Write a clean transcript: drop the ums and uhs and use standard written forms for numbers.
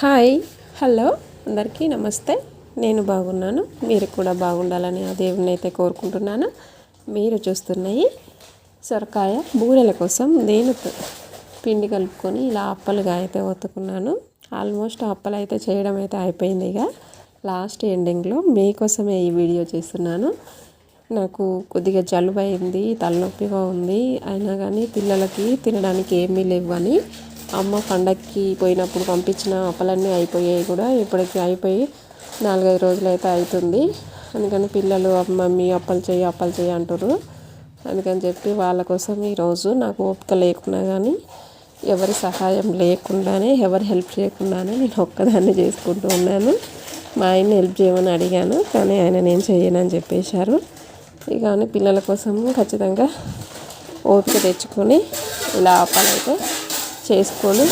Hi hello అందరికీ నమస్తే. నేను బాగున్నాను, మీరు కూడా బాగుండాలని ఆ దేవుని అయితే కోరుకుంటున్నాను. మీరు చూస్తున్నాయి సొరకాయ బూరెల కోసం నేను పిండి కలుపుకొని ఇలా అప్పలుగా అయితే ఒత్తుకున్నాను. ఆల్మోస్ట్ అప్పలు అయితే చేయడం అయితే అయిపోయింది. ఇక లాస్ట్ ఎండింగ్లో మీకోసమే ఈ వీడియో చేస్తున్నాను. నాకు కొద్దిగా జలుబు అయింది, తలనొప్పిగా ఉంది. అయినా కానీ పిల్లలకి తినడానికి ఏమీ లేవని అమ్మ పండక్కి పోయినప్పుడు పంపించిన అప్పలన్నీ అయిపోయాయి. కూడా ఇప్పటికి అయిపోయి 4-5 రోజులు అయితే అవుతుంది. అందుకని పిల్లలు మమ్మీ అప్పలు చేయి అంటారు. అందుకని చెప్పి వాళ్ళ కోసం ఈరోజు నాకు ఓపిక లేకున్నా కానీ ఎవరి సహాయం లేకుండానే ఎవరి హెల్ప్ చేయకుండానే నేను ఒక్కదాన్ని చేసుకుంటూ ఉన్నాను. మా ఆయన్ని హెల్ప్ చేయమని అడిగాను, కానీ ఆయన నేను చేయనని చెప్పేశారు. ఇక పిల్లల కోసం ఖచ్చితంగా ఓపిక తెచ్చుకొని ఇలా అప్పాలైతే చేసుకొని